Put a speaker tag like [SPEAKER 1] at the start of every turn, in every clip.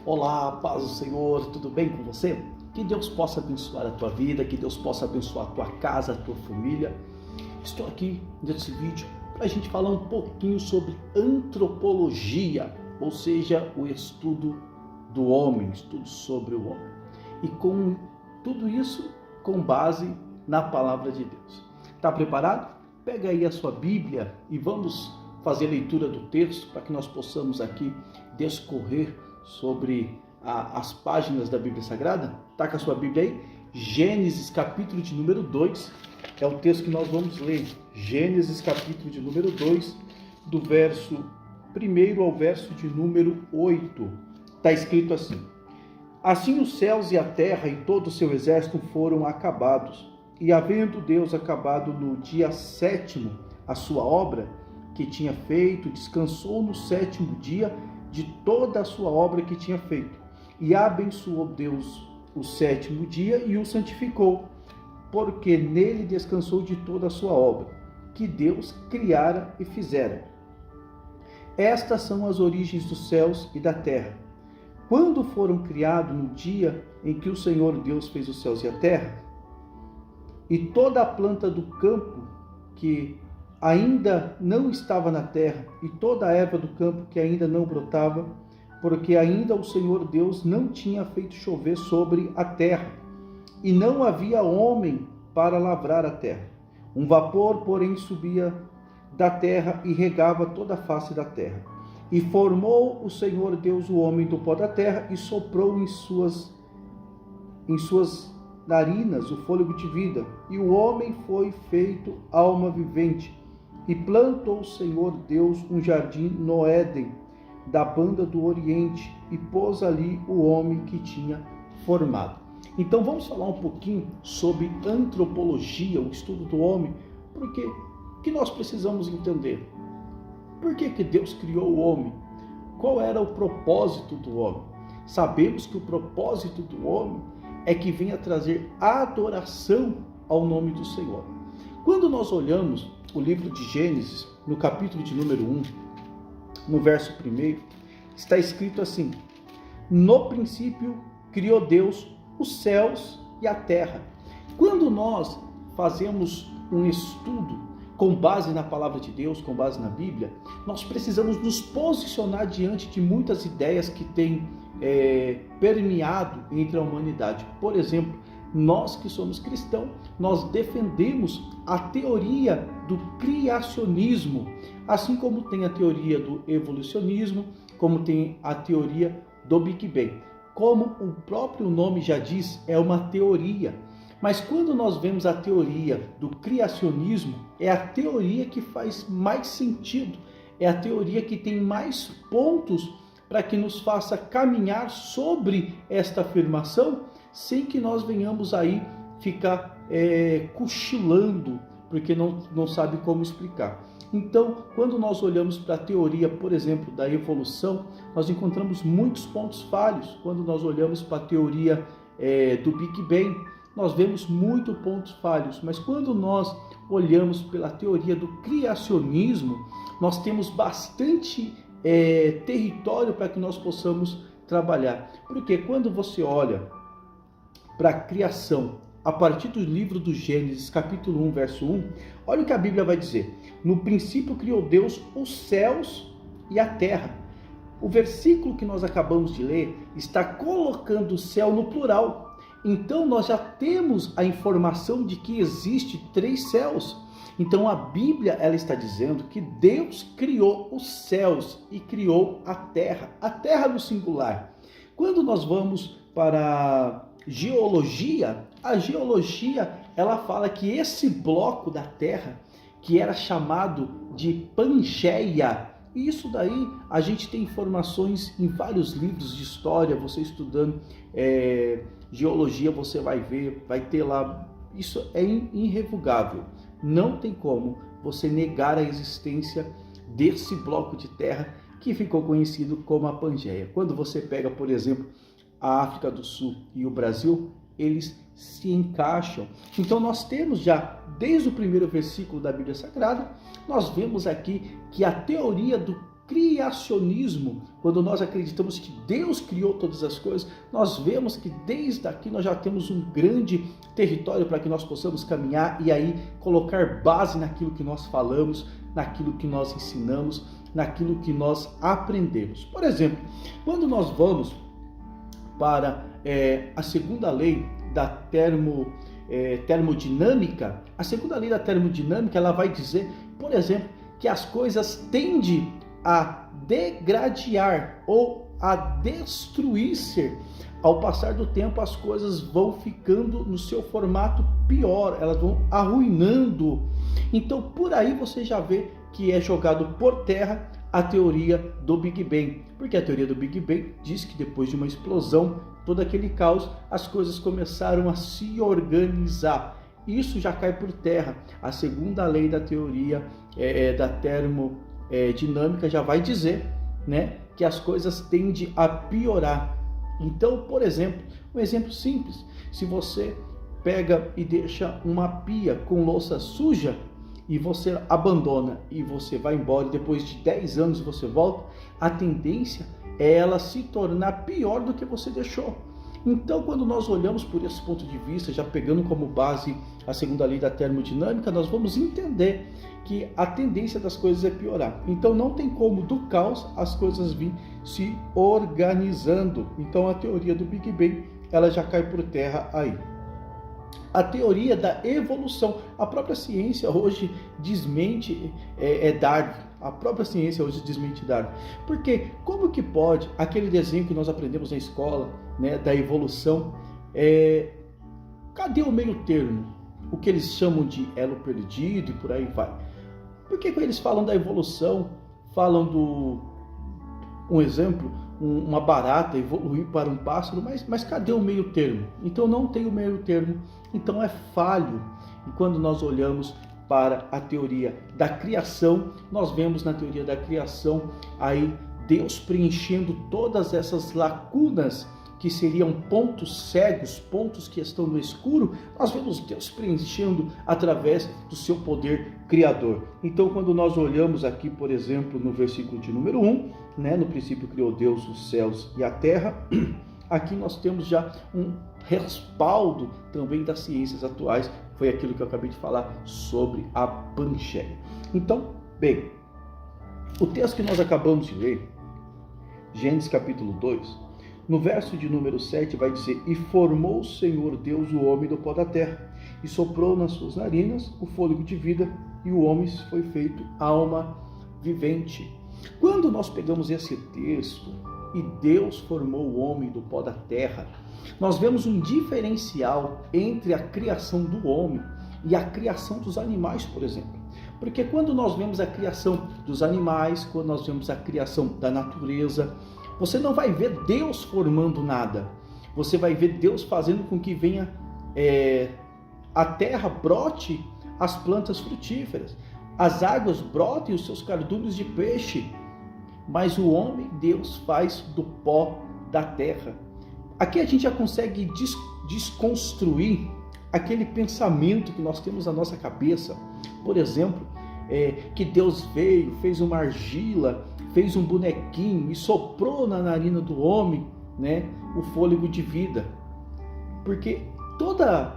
[SPEAKER 1] Olá, paz do Senhor, tudo bem com você? Que Deus possa abençoar a tua vida, que Deus possa abençoar a tua casa, a tua família. Estou aqui nesse vídeo para a gente falar um pouquinho sobre antropologia, ou seja, o estudo do homem, estudo sobre o homem. E com tudo isso com base na palavra de Deus. Está preparado? Pega aí a sua Bíblia e vamos fazer a leitura do texto para que nós possamos aqui discorrer sobre as páginas da Bíblia Sagrada. Está com a sua Bíblia aí? Gênesis capítulo de número 2 é o texto que nós vamos ler. Gênesis capítulo de número 2, do verso 1 ao verso de número 8. Está escrito assim: Assim os céus e a terra e todo o seu exército foram acabados, e havendo Deus acabado no dia 7º a sua obra que tinha feito, descansou no 7º dia de toda a sua obra que tinha feito. E abençoou Deus o 7º dia e o santificou, porque nele descansou de toda a sua obra, que Deus criara e fizera. Estas são as origens dos céus e da terra. Quando foram criados no dia em que o Senhor Deus fez os céus e a terra, e toda a planta do campo que ainda não estava na terra, e toda a erva do campo que ainda não brotava, porque ainda o Senhor Deus não tinha feito chover sobre a terra, e não havia homem para lavrar a terra. Um vapor, porém, subia da terra e regava toda a face da terra. E formou o Senhor Deus o homem do pó da terra, e soprou em suas narinas o fôlego de vida, e o homem foi feito alma vivente. E plantou o Senhor Deus um jardim no Éden, da banda do Oriente, e pôs ali o homem que tinha formado. Então vamos falar um pouquinho sobre antropologia, o estudo do homem, porque que nós precisamos entender. Por que Deus criou o homem? Qual era o propósito do homem? Sabemos que o propósito do homem é que venha trazer adoração ao nome do Senhor. Quando nós olhamos o livro de Gênesis, no capítulo de número 1, no verso 1, está escrito assim: No princípio criou Deus os céus e a terra. Quando nós fazemos um estudo com base na palavra de Deus, com base na Bíblia, nós precisamos nos posicionar diante de muitas ideias que têm permeado entre a humanidade. Por exemplo, nós que somos cristãos, nós defendemos a teoria do criacionismo, assim como tem a teoria do evolucionismo, como tem a teoria do Big Bang. Como o próprio nome já diz, é uma teoria. Mas quando nós vemos a teoria do criacionismo, é a teoria que faz mais sentido, é a teoria que tem mais pontos para que nos faça caminhar sobre esta afirmação, sem que nós venhamos aí ficar cochilando, porque não sabe como explicar. Então, quando nós olhamos para a teoria, por exemplo, da evolução, nós encontramos muitos pontos falhos. Quando nós olhamos para a teoria do Big Bang, nós vemos muitos pontos falhos. Mas quando nós olhamos pela teoria do criacionismo, nós temos bastante território para que nós possamos trabalhar. Porque quando você olha para a criação, a partir do livro do Gênesis, capítulo 1, verso 1, olha o que a Bíblia vai dizer. No princípio criou Deus os céus e a terra. O versículo que nós acabamos de ler está colocando o céu no plural. Então nós já temos a informação de que existe 3 céus. Então a Bíblia ela está dizendo que Deus criou os céus e criou a terra no singular. Quando nós vamos para geologia, a geologia ela fala que esse bloco da terra, que era chamado de Pangeia, e isso daí a gente tem informações em vários livros de história. Você estudando geologia, você vai ver, vai ter lá, isso é irrevogável, não tem como você negar a existência desse bloco de terra que ficou conhecido como a Pangeia. Quando você pega, por exemplo, a África do Sul e o Brasil, eles se encaixam. Então nós temos já, desde o primeiro versículo da Bíblia Sagrada, nós vemos aqui que a teoria do criacionismo, quando nós acreditamos que Deus criou todas as coisas, nós vemos que desde aqui nós já temos um grande território para que nós possamos caminhar e aí colocar base naquilo que nós falamos, naquilo que nós ensinamos, naquilo que nós aprendemos. Por exemplo, quando nós vamos para a segunda lei da termodinâmica, a segunda lei da termodinâmica, ela vai dizer, por exemplo, que as coisas tendem a degradar ou a destruir-se. Ao passar do tempo, as coisas vão ficando no seu formato pior, elas vão arruinando. Então, por aí você já vê que é jogado por terra a teoria do Big Bang, porque a teoria do Big Bang diz que depois de uma explosão, todo aquele caos, as coisas começaram a se organizar. Isso já cai por terra. A segunda lei da teoria da termodinâmica já vai dizer, né, que as coisas tendem a piorar. Então, por exemplo, um exemplo simples, se você pega e deixa uma pia com louça suja e você abandona e você vai embora e depois de 10 anos você volta, a tendência é ela se tornar pior do que você deixou. Então, quando nós olhamos por esse ponto de vista, já pegando como base a segunda lei da termodinâmica, nós vamos entender que a tendência das coisas é piorar. Então, não tem como do caos as coisas virem se organizando. Então, a teoria do Big Bang, ela já cai por terra aí. A teoria da evolução, a própria ciência hoje desmente Darwin. A própria ciência hoje desmente Darwin. Porque como que pode aquele desenho que nós aprendemos na escola, né, da evolução, cadê o meio termo? O que eles chamam de elo perdido e por aí vai. Por que eles falam da evolução, falam um exemplo, uma barata evoluir para um pássaro, mas cadê o meio termo? Então não tem o meio termo, então é falho. E quando nós olhamos para a teoria da criação, nós vemos na teoria da criação aí Deus preenchendo todas essas lacunas que seriam pontos cegos, pontos que estão no escuro. Nós vemos Deus preenchendo através do seu poder criador. Então, quando nós olhamos aqui, por exemplo, no versículo de número 1, né, no princípio criou Deus os céus e a terra, aqui nós temos já um respaldo também das ciências atuais, foi aquilo que eu acabei de falar sobre a Pangeia. Então, bem, o texto que nós acabamos de ler, Gênesis capítulo 2, no verso de número 7 vai dizer: e formou o Senhor Deus o homem do pó da terra, e soprou nas suas narinas o fôlego de vida, e o homem foi feito alma vivente. Quando nós pegamos esse texto, e Deus formou o homem do pó da terra, nós vemos um diferencial entre a criação do homem e a criação dos animais, por exemplo. Porque quando nós vemos a criação dos animais, quando nós vemos a criação da natureza, você não vai ver Deus formando nada. Você vai ver Deus fazendo com que venha a terra brote as plantas frutíferas, as águas brotem os seus cardumes de peixe. Mas o homem, Deus faz do pó da terra. Aqui a gente já consegue desconstruir aquele pensamento que nós temos na nossa cabeça. Por exemplo, que Deus veio, fez uma argila, fez um bonequinho e soprou na narina do homem, né, o fôlego de vida. Porque toda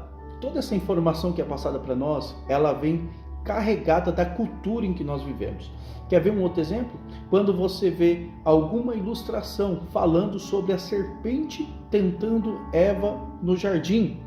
[SPEAKER 1] essa informação que é passada para nós, ela vem carregada da cultura em que nós vivemos. Quer ver um outro exemplo? Quando você vê alguma ilustração falando sobre a serpente tentando Eva no jardim,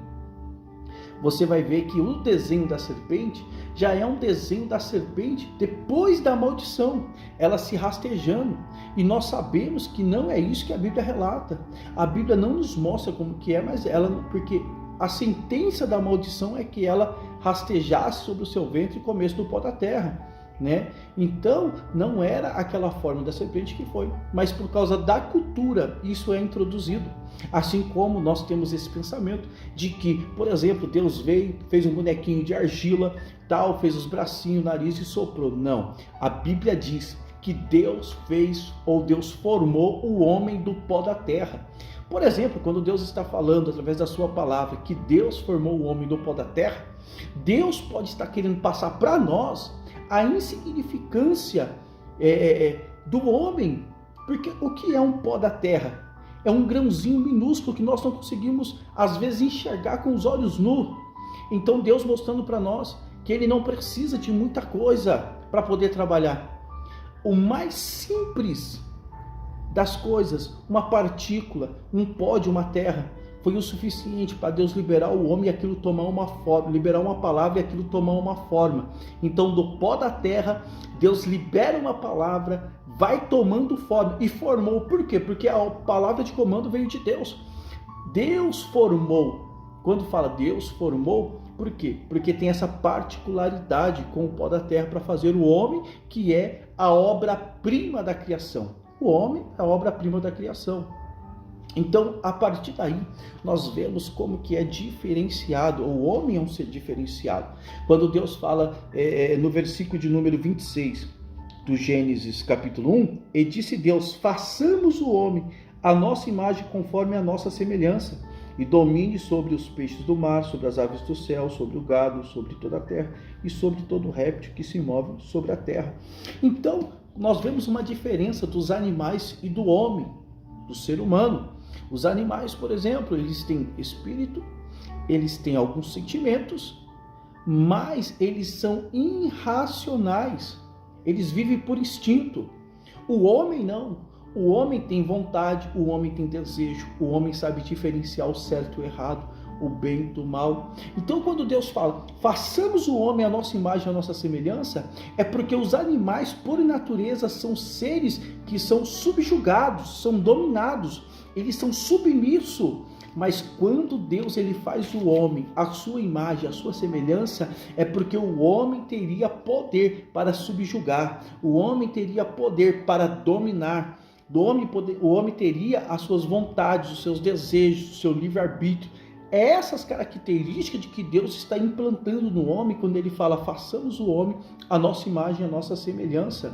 [SPEAKER 1] você vai ver que o desenho da serpente já é um desenho da serpente depois da maldição, ela se rastejando. E nós sabemos que não é isso que a Bíblia relata. A Bíblia não nos mostra como que é, mas porque a sentença da maldição é que ela rastejasse sobre o seu ventre e comesse do pó da terra, né? Então não era aquela forma da serpente que foi, mas por causa da cultura isso é introduzido. Assim como nós temos esse pensamento de que, por exemplo, Deus veio, fez um bonequinho de argila, tal, fez os bracinhos, nariz e soprou. Não, a Bíblia diz que Deus fez ou Deus formou o homem do pó da terra. Por exemplo, quando Deus está falando através da sua palavra que Deus formou o homem do pó da terra, Deus pode estar querendo passar para nós a insignificância do homem. Porque o que é um pó da terra? É um grãozinho minúsculo que nós não conseguimos, às vezes, enxergar com os olhos nus. Então Deus mostrando para nós que Ele não precisa de muita coisa para poder trabalhar. O mais simples das coisas, uma partícula, um pó de uma terra, foi o suficiente para Deus liberar o homem e aquilo tomar uma forma, liberar uma palavra e aquilo tomar uma forma. Então, do pó da terra, Deus libera uma palavra, vai tomando forma e formou. Por quê? Porque a palavra de comando veio de Deus. Deus formou. Quando fala Deus formou, por quê? Porque tem essa particularidade com o pó da terra para fazer o homem, que é a obra-prima da criação. O homem é a obra-prima da criação. Então, a partir daí, nós vemos como que é diferenciado, o homem é um ser diferenciado. Quando Deus fala no versículo de número 26 do Gênesis capítulo 1, e disse Deus, façamos o homem a nossa imagem conforme a nossa semelhança, e domine sobre os peixes do mar, sobre as aves do céu, sobre o gado, sobre toda a terra, e sobre todo réptil que se move sobre a terra. Então, nós vemos uma diferença dos animais e do homem, do ser humano. Os animais, por exemplo, eles têm espírito, eles têm alguns sentimentos, mas eles são irracionais, eles vivem por instinto. O homem não. O homem tem vontade, o homem tem desejo, o homem sabe diferenciar o certo e o errado, o bem do mal. Então, quando Deus fala, façamos o homem à nossa imagem, à nossa semelhança, é porque os animais, por natureza, são seres que são subjugados, são dominados, eles são submissos. Mas quando Deus ele faz o homem à sua imagem, à sua semelhança, é porque o homem teria poder para subjugar, o homem teria poder para dominar, o homem teria as suas vontades, os seus desejos, o seu livre-arbítrio. É essas características de que Deus está implantando no homem quando ele fala, façamos o homem à nossa imagem, à nossa semelhança.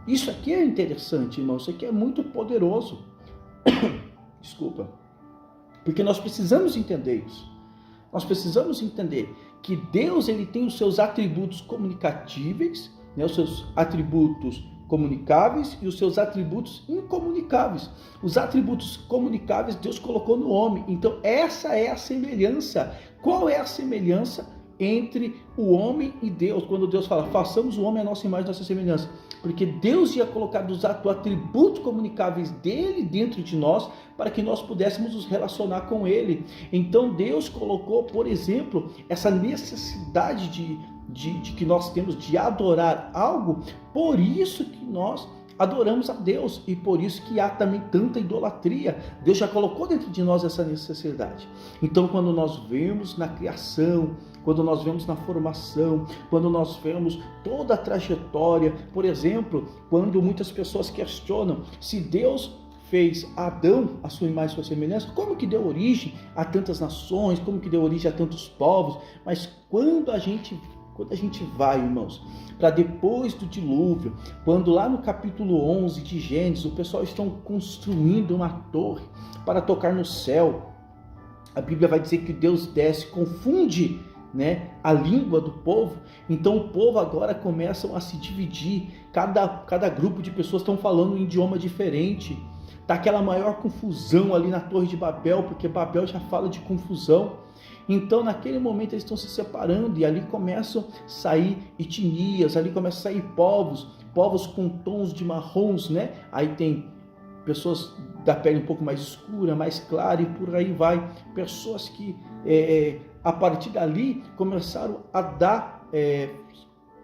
[SPEAKER 1] Isso aqui é interessante, irmão, isso aqui é muito poderoso. Desculpa. Porque nós precisamos entender isso. Nós precisamos entender que Deus ele tem os seus atributos comunicatíveis, né, os seus atributos comunicáveis e os seus atributos incomunicáveis. Os atributos comunicáveis Deus colocou no homem. Então essa é a semelhança. Qual é a semelhança entre o homem e Deus? Quando Deus fala, façamos o homem à nossa imagem, à nossa semelhança. Porque Deus ia colocar os atributos comunicáveis dele dentro de nós para que nós pudéssemos nos relacionar com ele. Então Deus colocou, por exemplo, essa necessidade de que nós temos de adorar algo, por isso que nós adoramos a Deus e por isso que há também tanta idolatria. Deus já colocou dentro de nós essa necessidade. Então quando nós vemos na criação, quando nós vemos na formação, quando nós vemos toda a trajetória, por exemplo, quando muitas pessoas questionam se Deus fez Adão a sua imagem e sua semelhança, como que deu origem a tantas nações, como que deu origem a tantos povos, mas quando a gente vai, irmãos, para depois do dilúvio, quando lá no capítulo 11 de Gênesis, o pessoal estão construindo uma torre para tocar no céu, a Bíblia vai dizer que Deus desce, confunde, né, a língua do povo. Então o povo agora começa a se dividir, cada grupo de pessoas estão falando um idioma diferente, está aquela maior confusão ali na Torre de Babel, porque Babel já fala de confusão. Então naquele momento eles estão se separando e ali começam a sair etnias, ali começam a sair povos com tons de marrons, né? Aí tem pessoas da pele um pouco mais escura, mais clara e por aí vai. Pessoas que a partir dali começaram a dar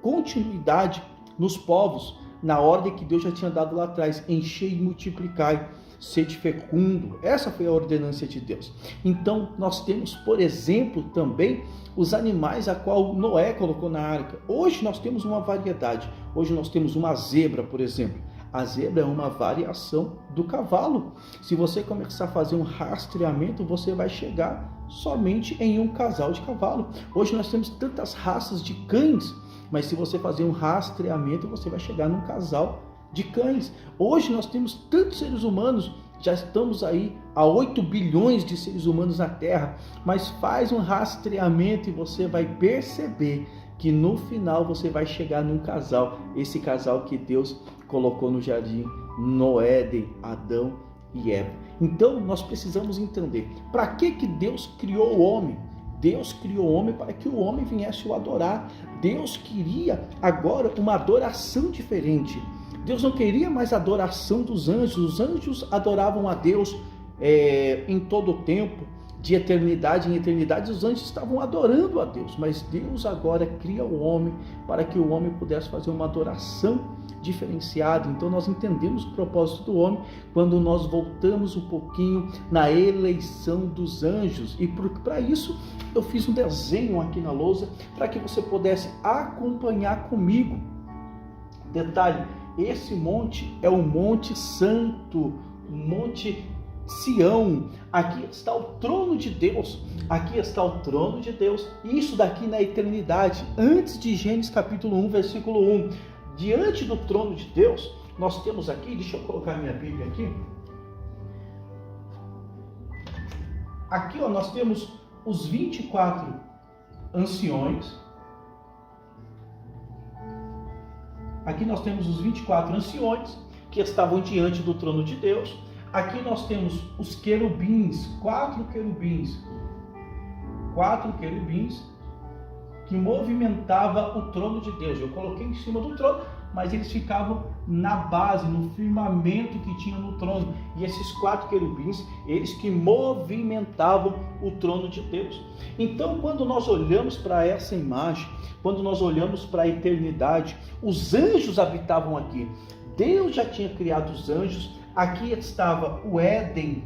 [SPEAKER 1] continuidade nos povos, na ordem que Deus já tinha dado lá atrás, encher e multiplicar, sede fecundo. Essa foi a ordenança de Deus. Então nós temos, por exemplo, também os animais a qual Noé colocou na arca. Hoje nós temos uma variedade. Hoje nós temos uma zebra, por exemplo. A zebra é uma variação do cavalo. Se você começar a fazer um rastreamento, você vai chegar somente em um casal de cavalo. Hoje nós temos tantas raças de cães, mas se você fazer um rastreamento, você vai chegar num casal de cães. Hoje nós temos tantos seres humanos, já estamos aí a 8 bilhões de seres humanos na Terra, mas faz um rastreamento e você vai perceber que no final você vai chegar num casal, esse casal que Deus colocou no jardim, no Éden, Adão e Eva. Então nós precisamos entender, para que Deus criou o homem? Deus criou o homem para que o homem viesse o adorar. Deus queria agora uma adoração diferente. Deus não queria mais a adoração dos anjos. Os anjos adoravam a Deus em todo o tempo, de eternidade em eternidade. Os anjos estavam adorando a Deus, mas Deus agora cria o homem para que o homem pudesse fazer uma adoração diferenciada. Então nós entendemos o propósito do homem quando nós voltamos um pouquinho na eleição dos anjos, e para isso eu fiz um desenho aqui na lousa para que você pudesse acompanhar comigo. Detalhe, esse monte é o Monte Santo, o Monte Sião. Aqui está o trono de Deus, aqui está o trono de Deus, isso daqui na eternidade, antes de Gênesis capítulo 1, versículo 1, diante do trono de Deus, nós temos aqui, deixa eu colocar minha Bíblia aqui, nós temos os 24 anciões, aqui nós temos os 24 anciões que estavam diante do trono de Deus. Aqui nós temos os querubins, quatro querubins que movimentavam o trono de Deus. Eu coloquei em cima do trono, mas eles ficavam na base, no firmamento que tinha no trono. E esses quatro querubins, eles que movimentavam o trono de Deus. Então, quando nós olhamos para essa imagem, quando nós olhamos para a eternidade, os anjos habitavam aqui. Deus já tinha criado os anjos. Aqui estava o Éden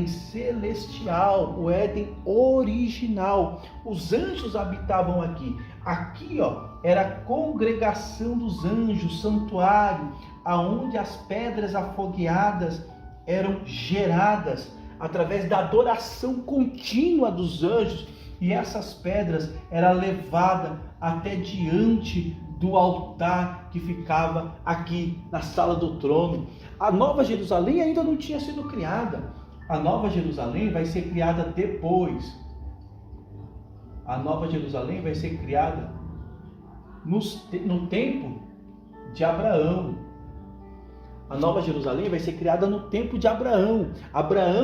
[SPEAKER 1] celestial, o Éden original. Os anjos habitavam aqui. Aqui, era a congregação dos anjos, santuário, aonde as pedras afogueadas eram geradas através da adoração contínua dos anjos. E essas pedras eram levadas até diante do altar que ficava aqui na sala do trono. A Nova Jerusalém ainda não tinha sido criada. A Nova Jerusalém vai ser criada depois. A Nova Jerusalém vai ser criada no tempo de Abraão. A Nova Jerusalém vai ser criada no tempo de Abraão.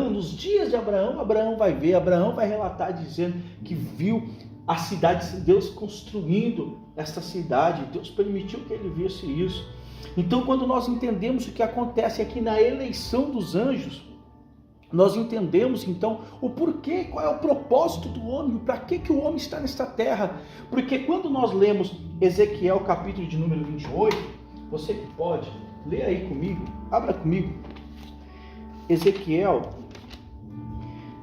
[SPEAKER 1] Nos dias de Abraão, Abraão vai relatar dizendo que viu a cidade, Deus construindo essa cidade. Deus permitiu que ele visse isso. Então, quando nós entendemos o que acontece aqui na eleição dos anjos, nós entendemos então o porquê, qual é o propósito do homem, para que o homem está nesta terra. Porque quando nós lemos Ezequiel capítulo de número 28, você que pode, lê aí comigo, abra comigo, Ezequiel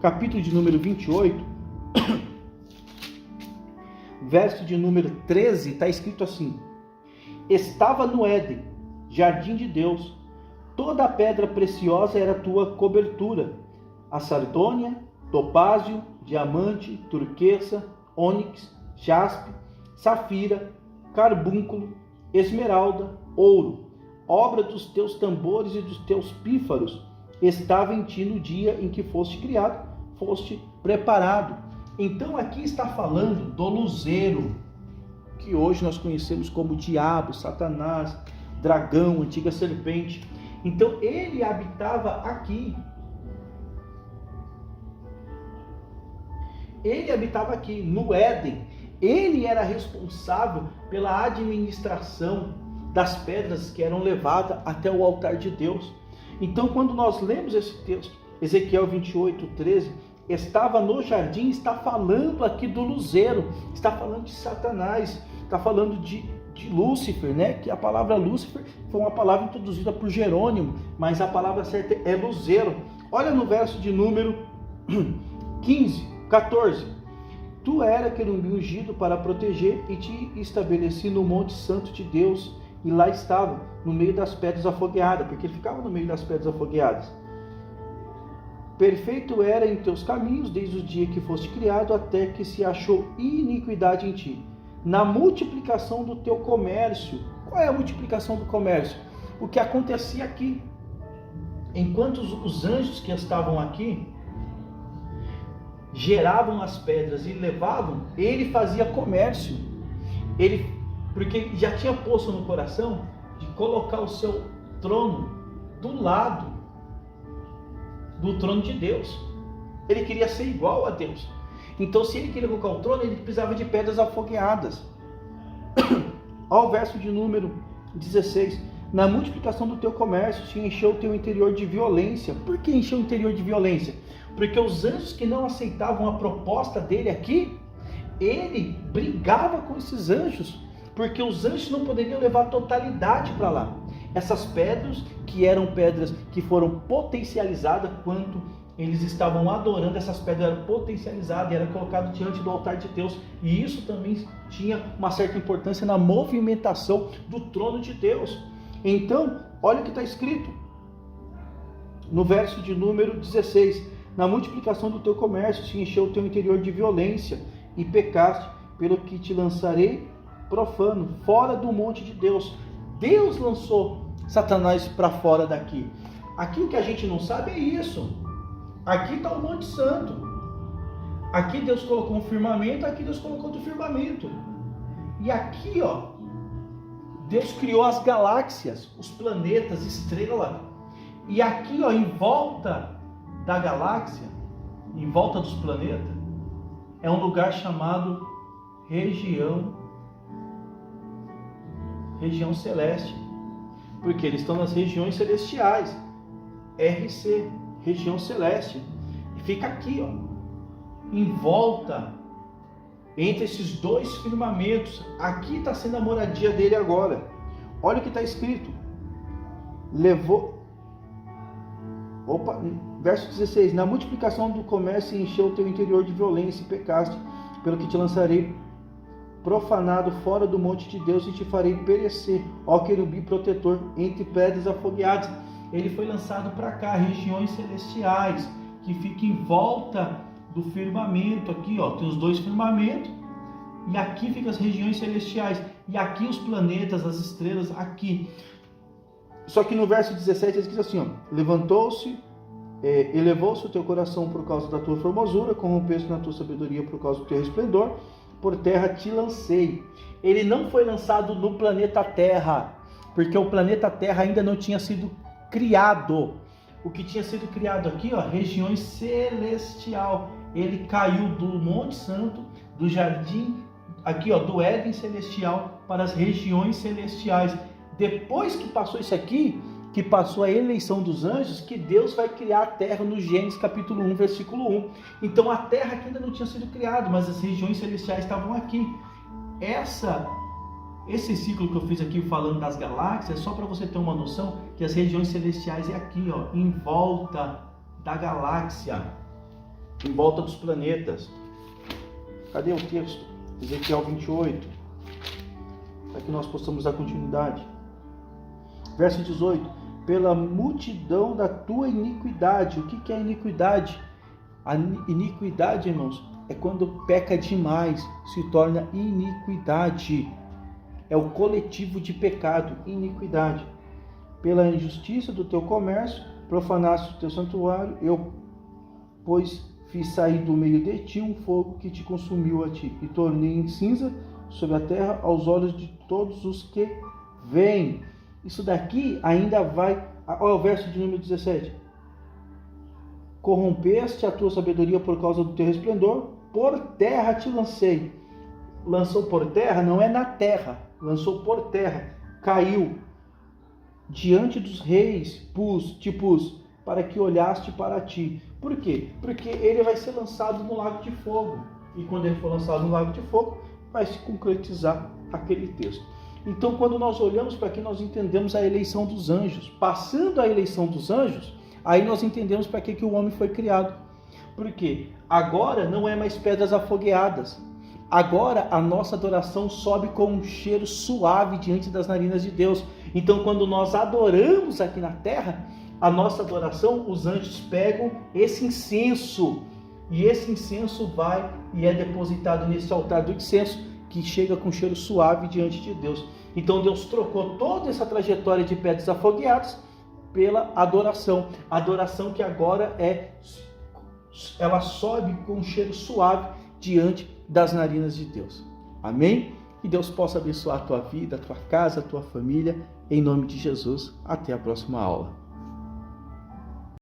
[SPEAKER 1] capítulo de número 28, verso de número 13, está escrito assim: estava no Éden, jardim de Deus, toda a pedra preciosa era tua cobertura, a sardônia, topázio, diamante, turquesa, ônix, jaspe, safira, carbúnculo, esmeralda, ouro, obra dos teus tambores e dos teus pífaros, estava em ti no dia em que foste criado, foste preparado. Então aqui está falando do luzeiro, que hoje nós conhecemos como diabo, Satanás, dragão, antiga serpente. Então ele habitava aqui. Ele habitava aqui no Éden. Ele era responsável pela administração das pedras que eram levadas até o altar de Deus. Então, quando nós lemos esse texto, Ezequiel 28:13, estava no jardim, está falando aqui do luzeiro, está falando de Satanás, está falando de Lúcifer, né? Que a palavra Lúcifer foi uma palavra introduzida por Jerônimo, mas a palavra certa é luzeiro. Olha no verso de número 14. Tu era querubim ungido para proteger e te estabeleci no monte santo de Deus, e lá estava, no meio das pedras afogueadas, porque ele ficava no meio das pedras afogueadas. Perfeito era em teus caminhos, desde o dia que foste criado, até que se achou iniquidade em ti. Na multiplicação do teu comércio. Qual é a multiplicação do comércio? O que acontecia aqui. Enquanto os anjos que estavam aqui geravam as pedras e levavam, ele fazia comércio. Ele porque já tinha posto no coração de colocar o seu trono do lado do trono de Deus. Ele queria ser igual a Deus. Então, se ele queria colocar o trono, ele precisava de pedras afogueadas. Ao verso de número 16: na multiplicação do teu comércio se encheu o teu interior de violência. Por que encheu o interior de violência? Porque os anjos que não aceitavam a proposta dele aqui, ele brigava com esses anjos, porque os anjos não poderiam levar a totalidade para lá. Essas pedras, que eram pedras que foram potencializadas quando eles estavam adorando, essas pedras eram potencializadas e eram colocadas diante do altar de Deus. E isso também tinha uma certa importância na movimentação do trono de Deus. Então, olha o que está escrito no verso de número 16: na multiplicação do teu comércio se encheu o teu interior de violência e pecaste, pelo que te lançarei profano, fora do monte de Deus. Deus lançou Satanás para fora daqui. Aqui o que a gente não sabe é isso. Aqui está o Monte Santo. Aqui Deus colocou um firmamento, aqui Deus colocou outro firmamento. E aqui, ó, Deus criou as galáxias, os planetas, estrelas. E aqui, ó, em volta da galáxia, em volta dos planetas, é um lugar chamado região celeste. Porque eles estão nas regiões celestiais. RC, região celeste. E fica aqui, ó, em volta, entre esses dois firmamentos. Aqui está sendo a moradia dele agora. Olha o que está escrito. Verso 16: na multiplicação do comércio encheu o teu interior de violência e pecaste, pelo que te lançarei profanado fora do monte de Deus e te farei perecer, ó querubim protetor, entre pedras afogueadas. Ele foi lançado para cá, regiões celestiais, que fica em volta do firmamento. Aqui, ó, tem os dois firmamentos, e aqui ficam as regiões celestiais, e aqui os planetas, as estrelas, aqui. Só que no verso 17 ele diz assim, ó: levantou-se, elevou-se o teu coração por causa da tua formosura, corrompeu-se na tua sabedoria por causa do teu resplendor, por terra te lancei. Ele não foi lançado no planeta Terra, porque o planeta Terra ainda não tinha sido criado. O que tinha sido criado aqui, ó, regiões celestial. Ele caiu do Monte Santo, do jardim, aqui, ó, do Éden celestial para as regiões celestiais. Depois que passou isso aqui, que passou a eleição dos anjos, que Deus vai criar a terra no Gênesis capítulo 1, versículo 1. Então a terra aqui ainda não tinha sido criada, mas as regiões celestiais estavam aqui. Esse ciclo que eu fiz aqui falando das galáxias é só para você ter uma noção que as regiões celestiais é aqui, ó, em volta da galáxia, em volta dos planetas. Cadê o texto? Ezequiel 28, para que nós possamos dar continuidade. Verso 18: pela multidão da tua iniquidade. O que é iniquidade? A iniquidade, irmãos, é quando peca demais, se torna iniquidade. É o coletivo de pecado, iniquidade. Pela injustiça do teu comércio, profanaste o teu santuário, eu, pois, fiz sair do meio de ti um fogo que te consumiu a ti, e tornei em cinza sobre a terra aos olhos de todos os que veem. Isso daqui ainda vai, olha o verso de número 17. Corrompeste a tua sabedoria por causa do teu resplendor, por terra te lancei. Lançou por terra, não é na terra, lançou por terra, caiu. Diante dos reis te pus, para que olhaste para ti. Por quê? Porque ele vai ser lançado no lago de fogo. E quando ele for lançado no lago de fogo, vai se concretizar aquele texto. Então, quando nós olhamos para aqui, nós entendemos a eleição dos anjos. Passando a eleição dos anjos, aí nós entendemos para que o homem foi criado. Por quê? Agora não é mais pedras afogueadas. Agora a nossa adoração sobe com um cheiro suave diante das narinas de Deus. Então, quando nós adoramos aqui na terra, a nossa adoração, os anjos pegam esse incenso. E esse incenso vai e é depositado nesse altar do incenso, que chega com cheiro suave diante de Deus. Então Deus trocou toda essa trajetória de pedras afogueadas pela adoração. A adoração que agora ela sobe com um cheiro suave diante das narinas de Deus. Amém? Que Deus possa abençoar a tua vida, a tua casa, a tua família. Em nome de Jesus. Até a próxima aula.